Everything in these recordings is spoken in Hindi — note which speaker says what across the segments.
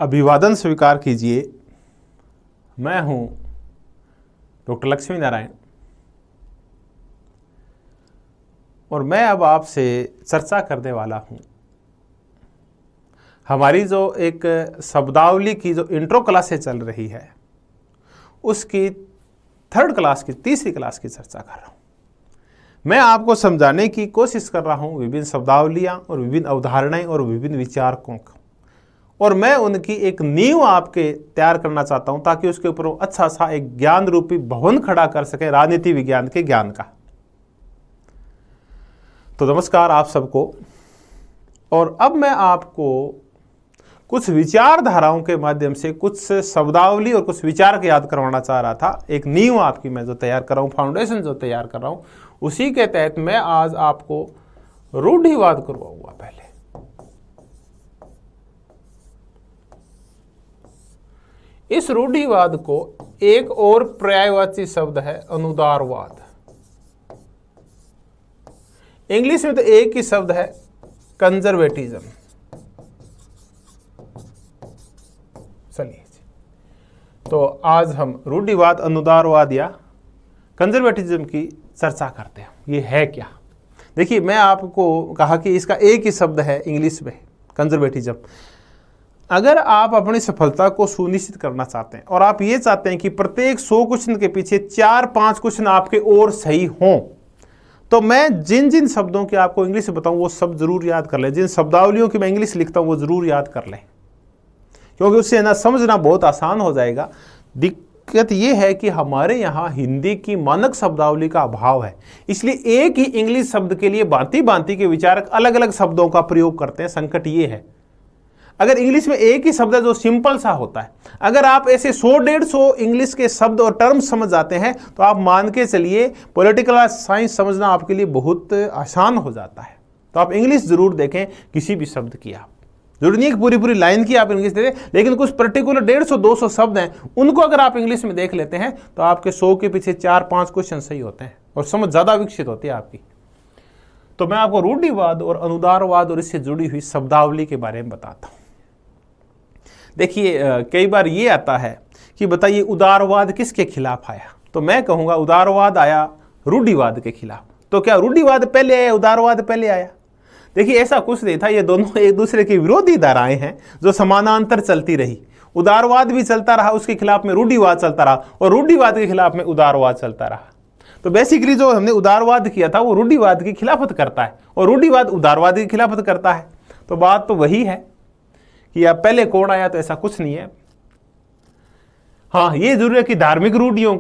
Speaker 1: अभिवादन स्वीकार कीजिए। मैं हूं डॉक्टर लक्ष्मी नारायण और मैं अब आपसे चर्चा करने वाला हूं हमारी जो एक शब्दावली की जो इंट्रो क्लासें चल रही है उसकी तीसरी क्लास की चर्चा कर रहा हूं। मैं आपको समझाने की कोशिश कर रहा हूं विभिन्न शब्दावलियां और विभिन्न अवधारणाएं और विभिन्न विचारकों को, और मैं उनकी एक नींव आपके तैयार करना चाहता हूं ताकि उसके ऊपर अच्छा सा एक ज्ञान रूपी भवन खड़ा कर सके राजनीति विज्ञान के ज्ञान का। तो नमस्कार आप सबको। और अब मैं आपको कुछ विचारधाराओं के माध्यम से कुछ शब्दावली और कुछ विचार याद करवाना चाह रहा था। एक नींव आपकी मैं जो तैयार कर रहा हूं, फाउंडेशन जो तैयार कर रहा हूं, उसी के तहत मैं आज आपको रूढ़िवाद करवाऊंगा। पहले इस रूढ़िवाद को एक और पर्यायवाची शब्द है अनुदारवाद। इंग्लिश में तो एक ही शब्द है कंजर्वेटिज्म। चलिए, तो आज हम रूढ़िवाद, अनुदारवाद या कंजर्वेटिज्म की चर्चा करते हैं। ये है क्या? देखिए, मैं आपको कहा कि इसका एक ही शब्द है इंग्लिश में, कंजर्वेटिज्म। अगर आप अपनी सफलता को सुनिश्चित करना चाहते हैं और आप ये चाहते हैं कि प्रत्येक 100 क्वेश्चन के पीछे 4-5 क्वेश्चन आपके और सही हों, तो मैं जिन जिन शब्दों की आपको इंग्लिश बताऊं वो सब जरूर याद कर लें। जिन शब्दावलियों की मैं इंग्लिश लिखता हूं वो जरूर याद कर लें, क्योंकि उससे ना समझना बहुत आसान हो जाएगा। दिक्कत ये है कि हमारे यहाँ हिंदी की मानक शब्दावली का अभाव है, इसलिए एक ही इंग्लिश शब्द के लिए भांति भांति के विचारक अलग अलग शब्दों का प्रयोग करते हैं। संकट ये है, अगर इंग्लिश में एक ही शब्द है जो सिंपल सा होता है, अगर आप ऐसे 100-150 इंग्लिश के शब्द और टर्म्स समझ जाते हैं तो आप मान के चलिए पॉलिटिकल साइंस समझना आपके लिए बहुत आसान हो जाता है। तो आप इंग्लिश जरूर देखें किसी भी शब्द की। आप जरूरी नहीं कि पूरी लाइन की आप इंग्लिश दे दें, लेकिन कुछ पर्टिकुलर 150-200 शब्द हैं, उनको अगर आप इंग्लिश में देख लेते हैं तो आपके 100 के पीछे 4-5 क्वेश्चन सही होते हैं और समझ ज्यादा विकसित होती है आपकी। तो मैं आपको रूढ़िवाद और अनुदारवाद और इससे जुड़ी हुई शब्दावली के बारे में बताता हूं। देखिए, कई बार ये आता है कि बताइए उदारवाद किसके खिलाफ आया, तो मैं कहूंगा उदारवाद आया रूढ़िवाद के खिलाफ। तो क्या रूढ़िवाद पहले आया, उदारवाद पहले आया? देखिए, ऐसा कुछ नहीं था। ये दोनों एक दूसरे की विरोधी धाराएं हैं जो समानांतर चलती रही। उदारवाद भी चलता रहा, उसके खिलाफ में रूढ़िवाद चलता रहा, और रूढ़िवाद के खिलाफ में उदारवाद चलता रहा। तो बेसिकली जो हमने उदारवाद किया था वो रूढ़िवाद की खिलाफत करता है और रूढ़िवाद उदारवाद की खिलाफत करता है। तो बात तो वही है कि अब पहले कौन आया, तो ऐसा कुछ नहीं है। हाँ, ये जरूर है कि धार्मिक रूढ़ियों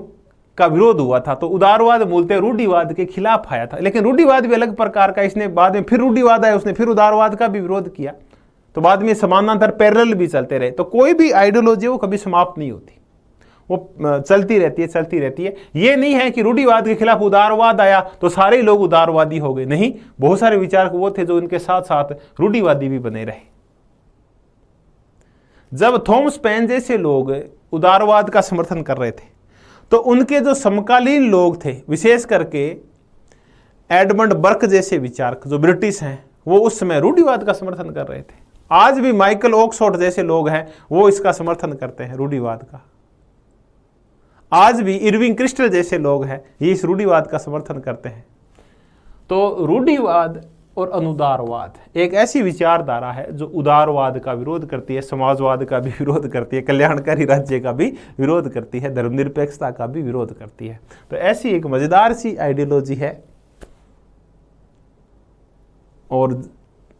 Speaker 1: का विरोध हुआ था, तो उदारवाद मूलतः रूढ़िवाद के खिलाफ आया था। लेकिन रूढ़िवाद भी अलग प्रकार का, इसने बाद में फिर रूढ़िवाद आया, उसने फिर उदारवाद का भी विरोध किया। तो बाद में समानांतर पैरेलल भी चलते रहे। तो कोई भी आइडियोलॉजी वो कभी समाप्त नहीं होती, वो चलती रहती है। ये नहीं है कि रूढ़िवाद के खिलाफ उदारवाद आया तो सारे लोग उदारवादी हो गए। नहीं, बहुत सारे विचारक वो थे जो इनके साथ साथ रूढ़िवादी भी बने रहे। जब थॉमस पेन जैसे लोग उदारवाद का समर्थन कर रहे थे तो उनके जो समकालीन लोग थे, विशेष करके एडमंड बर्क जैसे विचारक जो ब्रिटिश हैं, वो उस समय रूढ़िवाद का समर्थन कर रहे थे। आज भी माइकल ऑक्सफोर्ड जैसे लोग हैं वो इसका समर्थन करते हैं, रूढ़िवाद का। आज भी इरविंग क्रिस्टल जैसे लोग हैं, ये इस रूढ़िवाद का समर्थन करते हैं। तो रूढ़िवाद और अनुदारवाद एक ऐसी विचारधारा है जो उदारवाद का विरोध करती है, समाजवाद का भी विरोध करती है, कल्याणकारी राज्य का भी विरोध करती है, धर्मनिरपेक्षता का भी विरोध करती है। तो ऐसी एक मजेदार सी आइडियोलॉजी है। और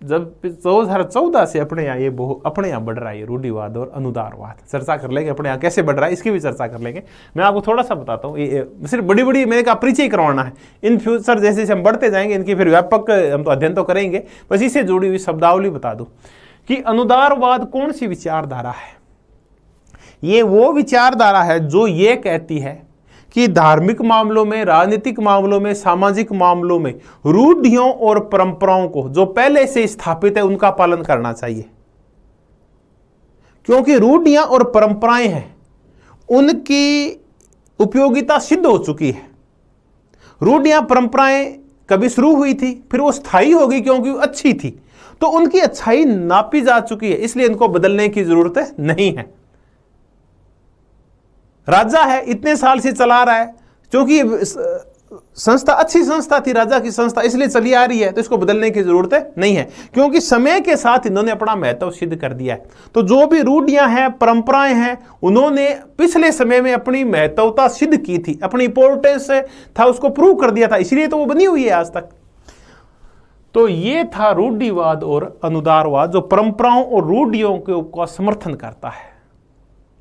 Speaker 1: जब 2014 से अपने यहाँ बढ़ रहा है रूढ़िवाद और अनुदारवाद। चर्चा कर लेंगे अपने यहाँ कैसे बढ़ रहा है, इसकी भी चर्चा कर लेंगे। मैं आपको थोड़ा सा बताता हूँ, ये सिर्फ बड़ी मैंने कहा परिचय करवाना है। इन फ्यूचर जैसे हम बढ़ते जाएंगे इनकी फिर व्यापक हम तो अध्ययन तो करेंगे, बस इससे जुड़ी हुई शब्दावली बता दूं कि अनुदारवाद कौन सी विचारधारा है। ये वो विचारधारा है जो ये कहती है कि धार्मिक मामलों में, राजनीतिक मामलों में, सामाजिक मामलों में रूढ़ियों और परंपराओं को जो पहले से स्थापित है उनका पालन करना चाहिए। क्योंकि रूढ़ियां और परंपराएं हैं, उनकी उपयोगिता सिद्ध हो चुकी है। रूढ़ियां परंपराएं कभी शुरू हुई थी, फिर वो स्थायी हो गई क्योंकि वो अच्छी थी। तो उनकी अच्छाई नापी जा चुकी है, इसलिए इनको बदलने की जरूरत नहीं है। राजा है, इतने साल से चला रहा है, क्योंकि संस्था अच्छी संस्था थी, राजा की संस्था, इसलिए चली आ रही है, तो इसको बदलने की जरूरत नहीं है, क्योंकि समय के साथ इन्होंने अपना महत्व सिद्ध कर दिया है। तो जो भी रूढ़ियां हैं, परंपराएं हैं, उन्होंने पिछले समय में अपनी महत्वता सिद्ध की थी, अपनी इंपॉर्टेंस था उसको प्रूव कर दिया था, इसलिए तो वो बनी हुई है आज तक। तो ये था रूढ़िवाद और अनुदारवाद, जो परंपराओं और रूढ़ियों का समर्थन करता है,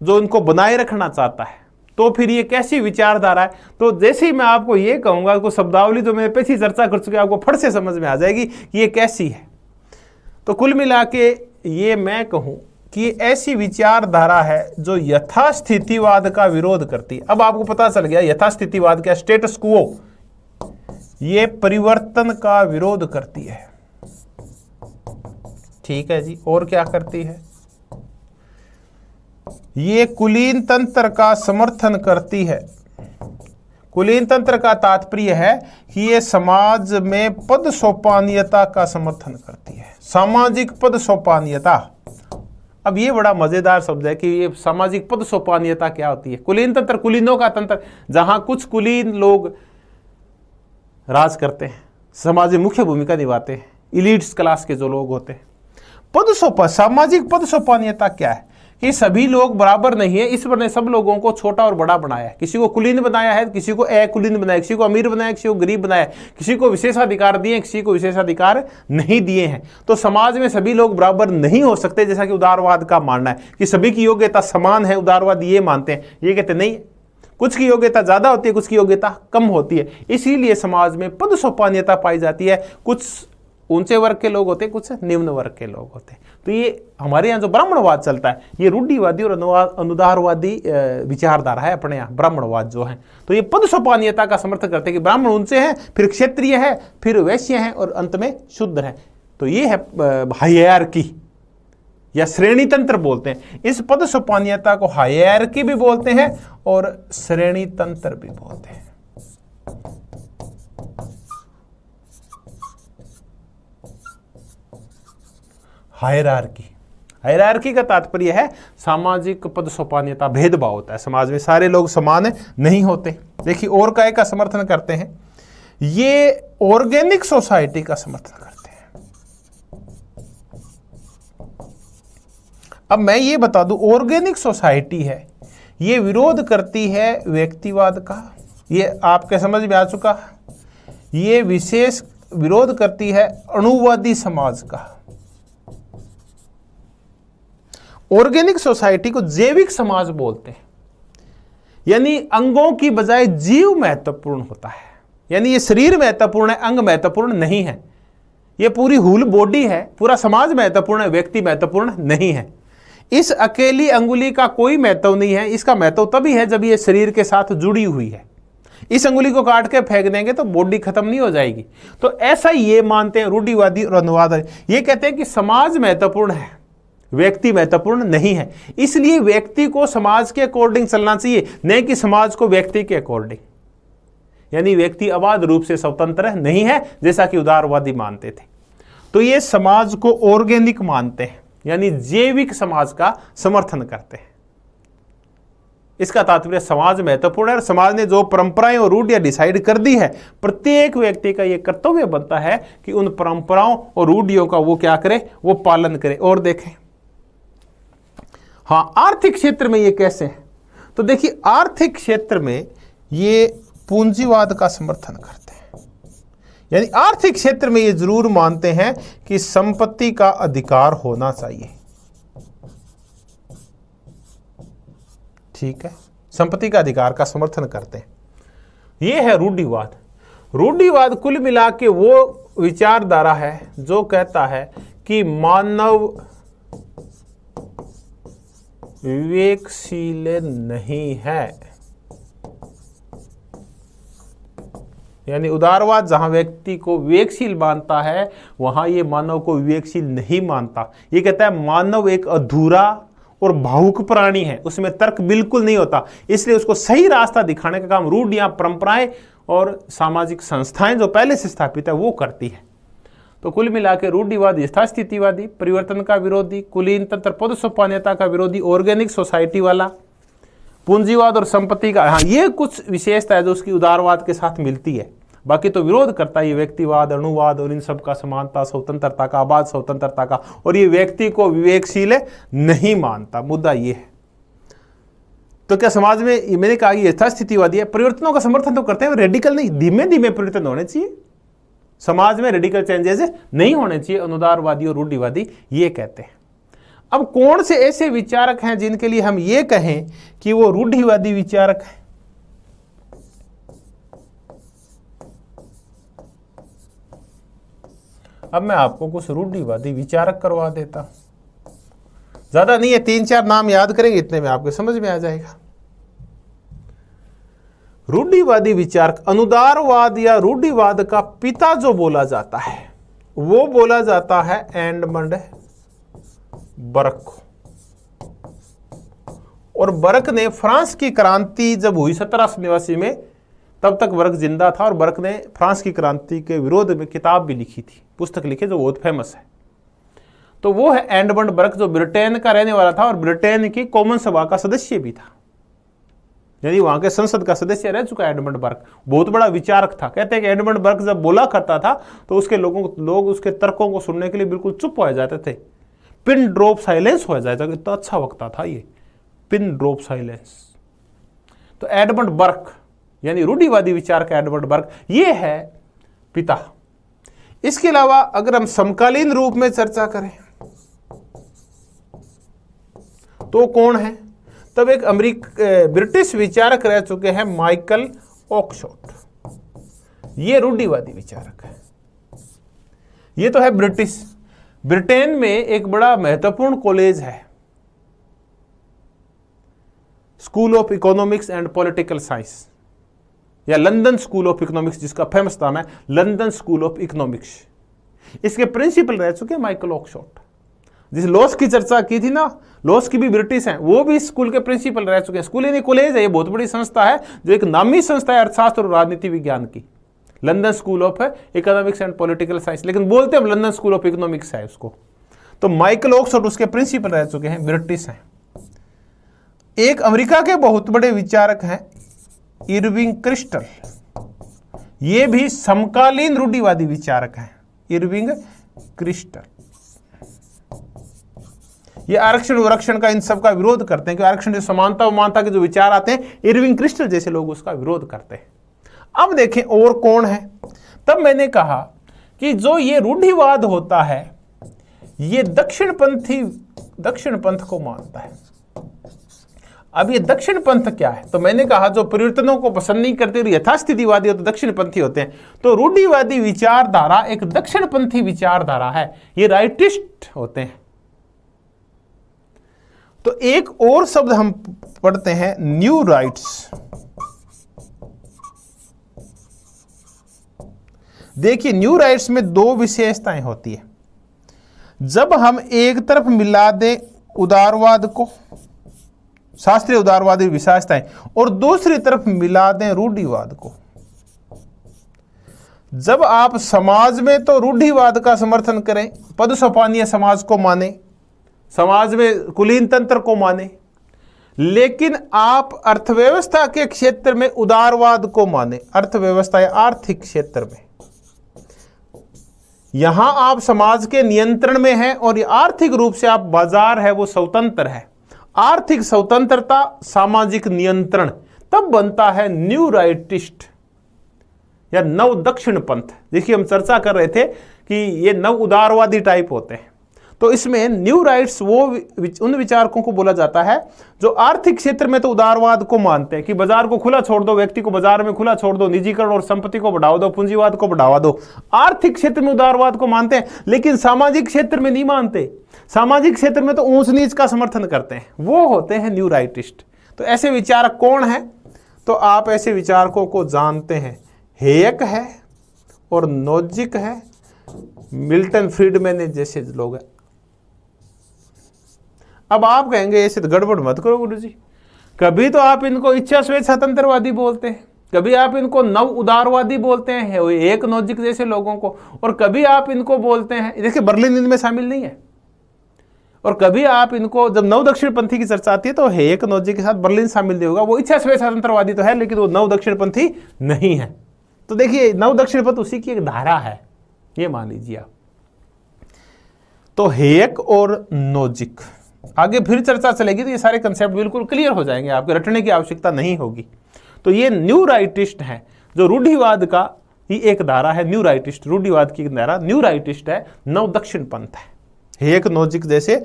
Speaker 1: जो इनको बनाए रखना चाहता है। तो फिर ये कैसी विचारधारा है? तो जैसे ही मैं आपको ये कहूंगा, को शब्दावली जो मैं पहले चर्चा कर चुके, आपको फट से समझ में आ जाएगी कि ये कैसी है। तो कुल मिला के ये मैं कहूं कि ऐसी विचारधारा है जो यथास्थितिवाद का विरोध करती है। अब आपको पता चल गया यथास्थितिवाद क्या, स्टेटस क्वो, ये परिवर्तन का विरोध करती है। ठीक है जी, और क्या करती है? ये कुलीन तंत्र का समर्थन करती है। कुलीन तंत्र का तात्पर्य है कि ये समाज में पद सोपानीयता का समर्थन करती है, सामाजिक पद सोपानीयता। अब ये बड़ा मजेदार शब्द है कि ये सामाजिक पद सोपानीयता क्या होती है। कुलीन तंत्र, कुलीनों का तंत्र, जहां कुछ कुलीन लोग राज करते हैं, समाज में मुख्य भूमिका निभाते हैं, इलीट्स क्लास के जो लोग होते हैं। सामाजिक पद सोपानीयता क्या है कि सभी लोग बराबर नहीं है, ईश्वर ने सब लोगों को छोटा और बड़ा बनाया है। किसी को कुलीन बनाया है, किसी को अकुलीन बनाया, किसी को अमीर बनाया, किसी को गरीब बनाया, किसी को विशेषाधिकार दिए, किसी को विशेषाधिकार नहीं दिए हैं। तो समाज में सभी लोग बराबर नहीं हो सकते, जैसा कि उदारवाद का मानना है कि सभी की योग्यता समान है। उदारवाद ये मानते हैं, ये कहते नहीं, कुछ की योग्यता ज्यादा होती है, कुछ की योग्यता कम होती है। इसीलिए समाज में पद सोपानीयता पाई जाती है। कुछ ऊंचे वर्ग के लोग होते हैं, कुछ निम्न वर्ग के लोग होते हैं। तो ये हमारे यहाँ जो ब्राह्मणवाद चलता है, ये रूढ़िवादी और अनुदारवादी विचारधारा है अपने यहाँ, ब्राह्मणवाद जो है। तो ये पद सोपानीयता का समर्थन करते हैं कि ब्राह्मण ऊंचे हैं, फिर क्षत्रिय है, फिर वैश्य हैं और अंत में शूद्र है। तो ये है हायरार्की या श्रेणी तंत्र बोलते हैं। इस पद सोपानीयता को हायरार्की भी बोलते हैं और श्रेणी तंत्र भी बोलते हैं। हायरार्की, हायरार्की का तात्पर्य है सामाजिक पद सोपानीयता, भेदभाव होता है समाज में, सारे लोग समान नहीं होते। देखिए और काय का समर्थन करते हैं, ये ऑर्गेनिक सोसाइटी का समर्थन करते हैं। अब मैं ये बता दूं, ऑर्गेनिक सोसाइटी है, ये विरोध करती है व्यक्तिवाद का, ये आपके समझ में आ चुका। ये विशेष विरोध करती है अणुवादी समाज का। ऑर्गेनिक सोसाइटी को जैविक समाज बोलते हैं, यानी अंगों की बजाय जीव महत्वपूर्ण होता है। यानी ये शरीर महत्वपूर्ण है, अंग महत्वपूर्ण नहीं है। ये पूरी हुल बॉडी है, पूरा समाज महत्वपूर्ण है, व्यक्ति महत्वपूर्ण नहीं है। इस अकेली अंगुली का कोई महत्व नहीं है। इसका महत्व तभी है जब ये शरीर के साथ जुड़ी हुई है। इस अंगुली को काट के फेंक देंगे तो बॉडी खत्म नहीं हो जाएगी। तो ऐसा ये मानते हैं रूढ़िवादी और अनुवादवादी। ये कहते हैं कि समाज महत्वपूर्ण है, व्यक्ति महत्वपूर्ण नहीं है। इसलिए व्यक्ति को समाज के अकॉर्डिंग चलना चाहिए, न कि समाज को व्यक्ति के अकॉर्डिंग। यानी व्यक्ति अबाध रूप से स्वतंत्र नहीं है, जैसा कि उदारवादी मानते थे। तो ये समाज को ऑर्गेनिक मानते हैं, यानी जैविक समाज का समर्थन करते हैं। इसका तात्पर्य समाज महत्वपूर्ण है और समाज ने जो परंपराएं और रूढ़ियां डिसाइड कर दी है, प्रत्येक व्यक्ति का यह कर्तव्य बनता है कि उन परंपराओं और रूढ़ियों का वो क्या करे, वो पालन करे। और देखें, हाँ, आर्थिक क्षेत्र में ये कैसे है? तो देखिए, आर्थिक क्षेत्र में ये पूंजीवाद का समर्थन करते हैं। यानी आर्थिक क्षेत्र में ये जरूर मानते हैं कि संपत्ति का अधिकार होना चाहिए। ठीक है, संपत्ति का अधिकार का समर्थन करते हैं। ये है रूढ़िवाद। रूढ़िवाद कुल मिला के वो विचारधारा है जो कहता है कि मानव विवेकशील नहीं है। यानी उदारवाद जहां व्यक्ति को विवेकशील मानता है, वहां ये मानव को विवेकशील नहीं मानता। ये कहता है मानव एक अधूरा और भावुक प्राणी है, उसमें तर्क बिल्कुल नहीं होता। इसलिए उसको सही रास्ता दिखाने का काम रूढ़ियां, परंपराएं और सामाजिक संस्थाएं जो पहले से स्थापित है वो करती है। तो कुल मिला के रूढ़िवादी यथास्थितिवादी, परिवर्तन का विरोधी, कुलीन तंत्र पद सोपान्यता का विरोधी, ऑर्गेनिक सोसाइटी वाला, पूंजीवाद और संपत्ति का, हाँ ये कुछ विशेषता है जो उसकी उदारवाद के साथ मिलती है। बाकी तो विरोध करता है ये व्यक्तिवाद, अणुवाद और इन सब का, समानता, स्वतंत्रता का, आबाद स्वतंत्रता का, और ये व्यक्ति को विवेकशील नहीं मानता। मुद्दा ये है। तो क्या समाज में, मैंने कहा ये यथास्थितिवादी है, परिवर्तनों का समर्थन तो करते हैं, रेडिकल नहीं, धीमे धीमे परिवर्तन होने चाहिए, समाज में रेडिकल चेंजेस नहीं होने चाहिए, अनुदारवादी और रूढ़िवादी ये कहते हैं। अब कौन से ऐसे विचारक हैं जिनके लिए हम ये कहें कि वो रूढ़िवादी विचारक हैं? अब मैं आपको कुछ रूढ़िवादी विचारक करवा देता हूं, ज्यादा नहीं है, 3-4 नाम याद करेंगे, इतने में आपको समझ में आ जाएगा। रूढ़िवादी विचारक, अनुदारवाद या रूढ़िवाद का पिता जो बोला जाता है वो बोला जाता है एडमंड बर्क को। और बर्क ने फ्रांस की क्रांति जब हुई 1789 में, तब तक बर्क जिंदा था, और बर्क ने फ्रांस की क्रांति के विरोध में किताब भी लिखी थी, पुस्तक लिखी जो बहुत फेमस है। तो वो है एडमंड बर्क, जो ब्रिटेन का रहने वाला था और ब्रिटेन की कॉमन सभा का सदस्य भी था, यानी वहां के संसद का सदस्य रह चुका है एडमंड बर्क। बहुत बड़ा विचारक था। कहते हैं कि एडमंड बर्क जब बोला करता था तो उसके लोग उसके तर्कों को सुनने के लिए बिल्कुल चुप हो जाते थे, पिन ड्रॉप साइलेंस हो जाता था। इतना अच्छा वक्ता था ये, पिन ड्रॉप साइलेंस। तो एडमंड बर्क यानी रूढ़िवादी विचार का एडमंड बर्क, ये है पिता। इसके अलावा अगर हम समकालीन रूप में चर्चा करें तो कौन है? तब एक ब्रिटिश विचारक रह चुके हैं माइकल ऑक्सफोर्ड, ये रूढ़िवादी विचारक है। ये तो है ब्रिटेन में एक बड़ा महत्वपूर्ण कॉलेज है, school of economics and political science, या लंदन स्कूल ऑफ इकोनॉमिक्स, जिसका फेमस नाम है लंदन स्कूल ऑफ इकोनॉमिक्स। इसके प्रिंसिपल रह चुके हैं माइकल ऑक्सफोर्ड। जिस लॉस की चर्चा की थी ना, लॉस की भी ब्रिटिश हैं, वो भी स्कूल के प्रिंसिपल रह चुके हैं। स्कूल यानी कॉलेज है, ये बहुत बड़ी संस्था है, जो एक नामी संस्था है अर्थशास्त्र और राजनीति विज्ञान की, London school of economics and political science, लेकिन बोलते हम लंदन स्कूल ऑफ इकोनॉमिक्स है उसको। तो माइकल ऑक्सफोर्ड उसके प्रिंसिपल रह चुके हैं, ब्रिटिश हैं। एक अमेरिका के बहुत बड़े विचारक हैं इरविंग क्रिस्टल, ये भी समकालीन रूढ़िवादी विचारक हैं, इरविंग क्रिस्टल। ये आरक्षण उरक्षण का, इन सब का विरोध करते हैं कि आरक्षण, जो समानता उमानता के जो विचार आते हैं, इरविंग क्रिस्टल जैसे लोग उसका विरोध करते हैं। अब देखें और कौन है। तब मैंने कहा कि जो ये रूढ़िवाद होता है ये दक्षिण पंथ को मानता है। अब ये दक्षिण पंथ क्या है? तो मैंने कहा जो परिवर्तनों को पसंद नहीं करते और यथास्थितिवादी हो तो दक्षिण पंथी होते हैं। तो रूढ़िवादी विचारधारा एक दक्षिण पंथी विचारधारा है, ये राइटिस्ट होते हैं। तो एक और शब्द हम पढ़ते हैं, न्यू राइट्स। देखिए न्यू राइट्स में 2 विशेषताएं होती है। जब हम एक तरफ मिला दें उदारवाद को, शास्त्रीय उदारवादी विशेषताएं, और दूसरी तरफ मिला दें रूढ़िवाद को। जब आप समाज में तो रूढ़िवाद का समर्थन करें, पद सोपानीय समाज को माने, समाज में कुलीन तंत्र को माने, लेकिन आप अर्थव्यवस्था के क्षेत्र में उदारवाद को माने, अर्थव्यवस्था या आर्थिक क्षेत्र में, यहां आप समाज के नियंत्रण में हैं और आर्थिक रूप से आप बाजार है वो स्वतंत्र है। आर्थिक स्वतंत्रता, सामाजिक नियंत्रण, तब बनता है न्यू राइटिस्ट या नव दक्षिण पंथ। देखिए हम चर्चा कर रहे थे कि ये नव उदारवादी टाइप होते हैं। तो इसमें न्यू राइट्स वो उन विचारकों को बोला जाता है जो आर्थिक क्षेत्र में तो उदारवाद को मानते हैं कि बाजार को खुला छोड़ दो, व्यक्ति को बाजार में खुला छोड़ दो, निजीकरण और संपत्ति को बढ़ावा दो, पूंजीवाद को बढ़ावा दो। आर्थिक क्षेत्र में उदारवाद को मानते हैं, लेकिन सामाजिक क्षेत्र में नहीं मानते। सामाजिक क्षेत्र में तो ऊंच नीच का समर्थन करते हैं, वो होते हैं न्यू राइटिस्ट। तो ऐसे विचारक कौन है? तो आप ऐसे विचारकों को जानते हैं, हेयक है और नोजिक है, मिल्टन फ्रीडमैन जैसे लोग हैं। अब आप कहेंगे ऐसे तो गड़बड़ मत करो गुरु जी, कभी तो आप इनको इच्छा स्वेच्छा तंत्रवादी बोलते हैं, कभी आप इनको नव उदारवादी बोलते हैं एक नोजिक जैसे लोगों को, और कभी आप इनको बोलते हैं, देखिए बर्लिन इनमें शामिल नहीं है, और कभी आप इनको, जब नव दक्षिणपंथी की चर्चा आती है तो एक नोजिक के साथ बर्लिन शामिल नहीं होगा। वो इच्छा स्वतंत्रवादी तो है लेकिन वो नव दक्षिणपंथी नहीं है। तो देखिए नव दक्षिणपंथ उसी की एक धारा है, ये मान लीजिए आप। तो हेयक और नोजिक आगे फिर चर्चा चलेगी तो ये सारे कंसेप्ट बिल्कुल क्लियर हो जाएंगे, आपके रटने की आवश्यकता नहीं होगी। तो ये न्यू राइटिस्ट है, जो रूढ़िवाद का ही एक धारा है, न्यू राइटिस्ट, रूढ़िवाद की एक धारा न्यू राइटिस्ट है, नव दक्षिण पंथ है। हेयक, नोजिक जैसे,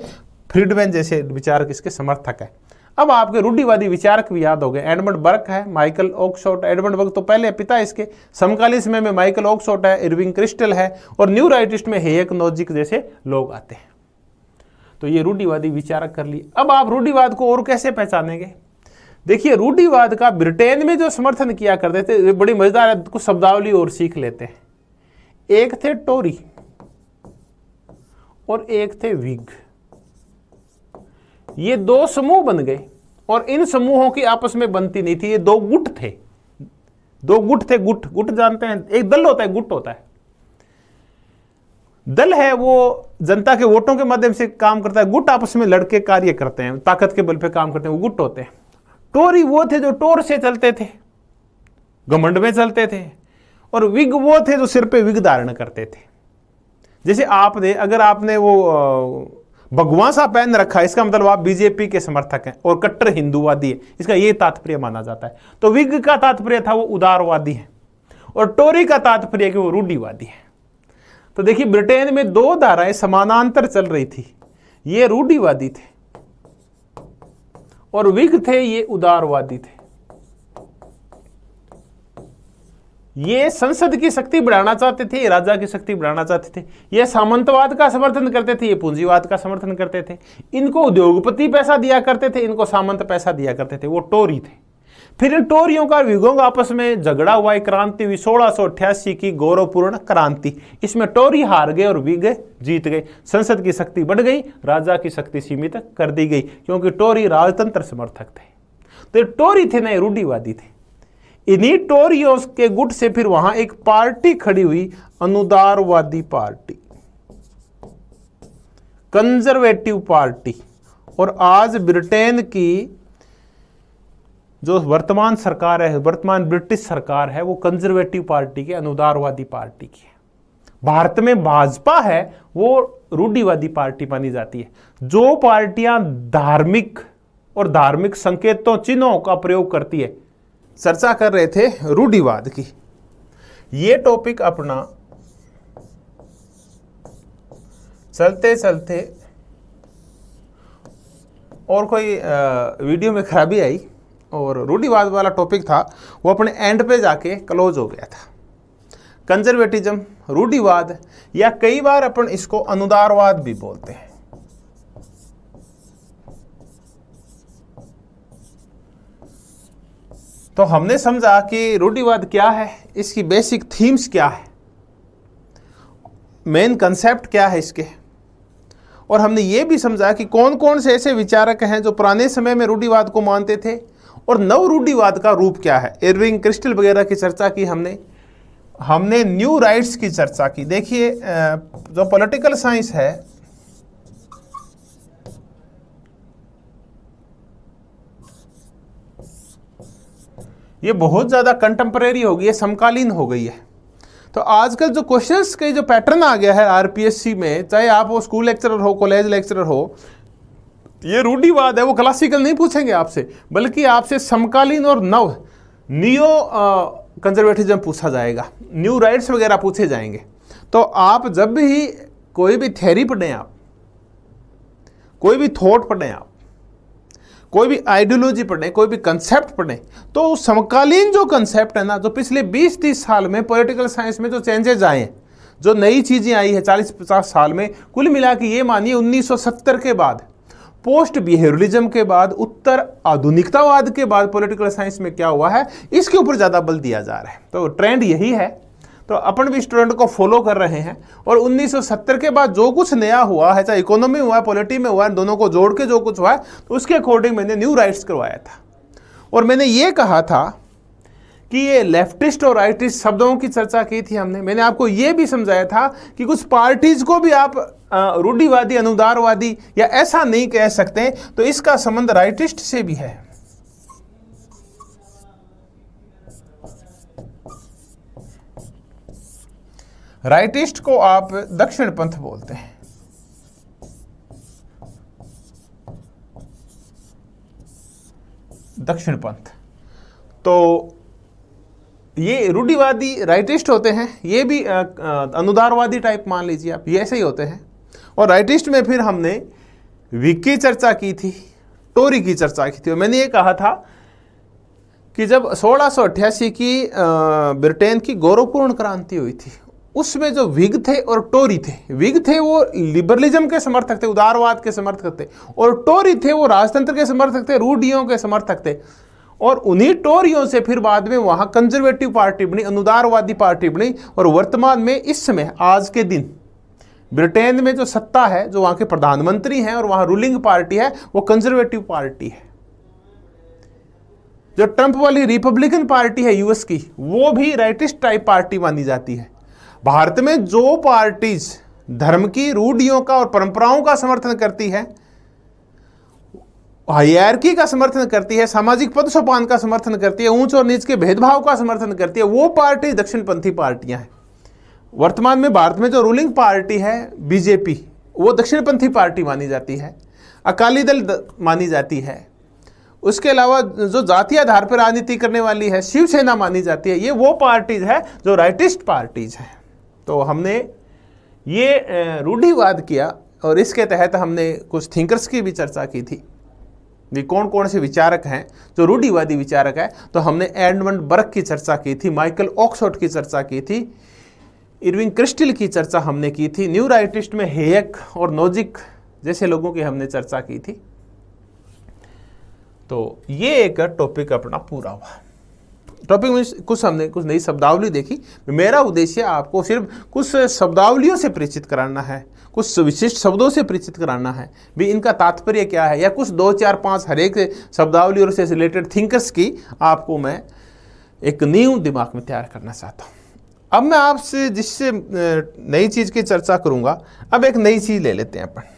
Speaker 1: फ्रीडमैन जैसे विचारक इसके समर्थक है। अब आपके रूढ़िवादी विचारक भी याद हो गए, एडमंड बर्क है, माइकल ओकशॉट। एडमंड बर्क तो पहले पिता इसके, समकालीन समय में माइकल ओकशॉट है, इरविंग क्रिस्टल है, और न्यू राइटिस्ट में हेयक, नोजिक जैसे लोग आते हैं। तो ये रूढ़िवादी विचारक कर लिए। अब आप रूढ़िवाद को और कैसे पहचानेंगे? देखिए रूढ़िवाद का ब्रिटेन में जो समर्थन किया करते थे, बड़ी मजेदार है, कुछ शब्दावली और सीख लेते हैं। एक थे टोरी और एक थे विग, ये दो समूह बन गए, और इन समूहों की आपस में बनती नहीं थी। ये दो गुट थे, दो गुट थे। गुट जानते हैं, एक दल होता है, गुट होता है। दल है वो जनता के वोटों के माध्यम से काम करता है, गुट आपस में लड़के कार्य करते हैं, ताकत के बल पे काम करते हैं, वो गुट होते हैं। टोरी वो थे जो टोर से चलते थे, घमंड में चलते थे, और विग वो थे जो सिर पे विग धारण करते थे। जैसे आपने, अगर आपने वो भगवा सा पहन रखा है, इसका मतलब आप बीजेपी के समर्थक हैं और कट्टर हिंदूवादी है, इसका ये तात्पर्य माना जाता है। तो विग का तात्पर्य था वो उदारवादी है, और टोरी का तात्पर्य कि वो रूढ़िवादी है। तो देखिए ब्रिटेन में दो धाराएं समानांतर चल रही थी, ये रूढ़िवादी थे और विग थे ये उदारवादी थे। ये संसद की शक्ति बढ़ाना चाहते थे, ये राजा की शक्ति बढ़ाना चाहते थे। ये सामंतवाद का समर्थन करते थे, ये पूंजीवाद का समर्थन करते थे। इनको उद्योगपति पैसा दिया करते थे, इनको सामंत पैसा दिया करते थे, वो टोरी थे। फिर इन टोरियों का विगों का आपस में झगड़ा हुआ, एक क्रांति हुई 1688 की गौरवपूर्ण क्रांति। इसमें टोरी हार गए और विग जीत गए। संसद की शक्ति बढ़ गई, राजा की शक्ति सीमित कर दी गई, क्योंकि टोरी राजतंत्र समर्थक थे। तो टोरी थे ना, रूढ़िवादी थे। इन्हीं टोरियों के गुट से फिर वहां एक पार्टी खड़ी हुई, अनुदारवादी पार्टी, कंजर्वेटिव पार्टी। और आज ब्रिटेन की जो वर्तमान सरकार है, वर्तमान ब्रिटिश सरकार है, वो कंजर्वेटिव पार्टी की, अनुदारवादी पार्टी की है। भारत में भाजपा है, वो रूढ़िवादी पार्टी मानी जाती है। जो पार्टियां धार्मिक और धार्मिक संकेतों, चिन्हों का प्रयोग करती है। चर्चा कर रहे थे रूढ़िवाद की। ये टॉपिक अपना चलते चलते और कोई वीडियो में खराबी आई और रूढ़िवाद वाला टॉपिक था वो अपने एंड पे जाके क्लोज हो गया था। कंजर्वेटिज्म, रूढ़िवाद, या कई बार अपन इसको अनुदारवाद भी बोलते हैं। तो हमने समझा कि रूढ़िवाद क्या है, इसकी बेसिक थीम्स क्या है, मेन कंसेप्ट क्या है इसके, और हमने ये भी समझा कि कौन कौन से ऐसे विचारक हैं जो पुराने समय में रूढ़िवाद को मानते थे, और नव रूढ़िवाद का रूप क्या है। इरविंग क्रिस्टल वगैरह की चर्चा की हमने न्यू राइट्स की चर्चा की। देखिए जो पॉलिटिकल साइंस है, ये बहुत ज़्यादा कंटेम्परेरी हो गई है, समकालीन हो गई है। तो आजकल जो क्वेश्चंस के जो पैटर्न आ गया है आरपीएससी में, चाहे आप वो स्कूल लेक्चरर हो, कॉलेज लेक्चरर हो, ये रूढ़िवाद है, वो क्लासिकल नहीं पूछेंगे आपसे, बल्कि आपसे समकालीन और नव नियो कंजर्वेटिज्म पूछा जाएगा, न्यू राइट्स वगैरह पूछे जाएंगे। तो आप जब भी कोई भी थ्योरी पढ़ें, आप कोई भी थॉट पढ़ें, आप कोई भी आइडियोलॉजी पढ़ें, कोई भी कंसेप्ट पढ़ें, तो समकालीन जो कंसेप्ट है ना, जो पिछले 20-30 साल में पॉलिटिकल साइंस में जो चेंजेज आए हैं, जो नई चीज़ें आई है 40-50 साल में, कुल मिला के ये मानिए 1970 के बाद, पोस्ट बिहेवियरलिज्म के बाद, उत्तर आधुनिकतावाद के बाद पॉलिटिकल साइंस में क्या हुआ है, इसके ऊपर ज़्यादा बल दिया जा रहा है। तो ट्रेंड यही है। तो अपन भी स्टूडेंट को फॉलो कर रहे हैं, और 1970 के बाद जो कुछ नया हुआ है, चाहे इकोनॉमी हुआ है, पॉलिटी में हुआ है, दोनों को जोड़ के जो कुछ हुआ है, तो उसके अकॉर्डिंग मैंने न्यू राइट्स करवाया था। और मैंने ये कहा था कि ये लेफ्टिस्ट और राइटिस्ट शब्दों की चर्चा की थी हमने। मैंने आपको ये भी समझाया था कि कुछ पार्टीज को भी आप रूढ़िवादी, अनुदारवादी या ऐसा नहीं कह सकते, तो इसका संबंध राइटिस्ट से भी है। राइटिस्ट को आप दक्षिण पंथ बोलते हैं। दक्षिण पंथ, तो ये रूढ़िवादी राइटिस्ट होते हैं, ये भी अनुदारवादी टाइप मान लीजिए आप, ये ऐसे ही होते हैं। और राइटिस्ट में फिर हमने विग की चर्चा की थी, टोरी की चर्चा की थी। और मैंने ये कहा था कि जब 1688 की ब्रिटेन की गौरवपूर्ण क्रांति हुई थी, उसमें जो विग थे और टोरी थे, विग थे वो लिबरलिज्म के समर्थक थे, उदारवाद के समर्थक थे, और टोरी थे वो राजतंत्र के समर्थक थे, रूढ़ियों के समर्थक थे। और उन्हीं टोरियों से फिर बाद में वहां कंजर्वेटिव पार्टी बनी, अनुदारवादी पार्टी बनी। और वर्तमान में इस समय आज के दिन ब्रिटेन में जो सत्ता है, जो वहां के प्रधानमंत्री हैं और वहां रूलिंग पार्टी है, वो कंजर्वेटिव पार्टी है। जो ट्रंप वाली रिपब्लिकन पार्टी है यूएस की, वो भी राइटिस्ट टाइप पार्टी मानी जाती है। भारत में जो पार्टीज धर्म की रूढ़ियों का और परंपराओं का समर्थन करती है, हायरार्की का समर्थन करती है, सामाजिक पद सोपान का समर्थन करती है, ऊंच और नीच के भेदभाव का समर्थन करती है, वो पार्टी दक्षिणपंथी पार्टियां हैं। वर्तमान में भारत में जो रूलिंग पार्टी है बीजेपी, वो दक्षिणपंथी पार्टी मानी जाती है। अकाली दल मानी जाती है। उसके अलावा जो जातीय आधार पर राजनीति करने वाली है शिवसेना मानी जाती है। ये वो पार्टीज है जो राइटिस्ट पार्टीज है। तो हमने ये रूढ़िवाद किया और इसके तहत हमने कुछ थिंकर्स की भी चर्चा की थी, भी कौन कौन से विचारक हैं जो रूढ़िवादी विचारक है। तो हमने एडमंड बर्क की चर्चा की थी, माइकल ऑक्सफोर्ड की चर्चा की थी, इरविंग क्रिस्टल की चर्चा हमने की थी, न्यू राइटिस्ट में हेयक और नोजिक जैसे लोगों की हमने चर्चा की थी। तो ये एक टॉपिक अपना पूरा हुआ। टॉपिक में कुछ नई शब्दावली देखी। मेरा उद्देश्य आपको सिर्फ कुछ शब्दावलियों से परिचित कराना है, कुछ विशिष्ट शब्दों से परिचित कराना है भी इनका तात्पर्य क्या है, या कुछ 2, 4, 5 हर एक शब्दावली और से रिलेटेड थिंकर्स की आपको मैं एक नींव दिमाग में तैयार करना चाहता हूँ। अब मैं आपसे जिससे नई चीज़ की चर्चा करूँगा, अब एक नई चीज़ ले लेते हैं अपन।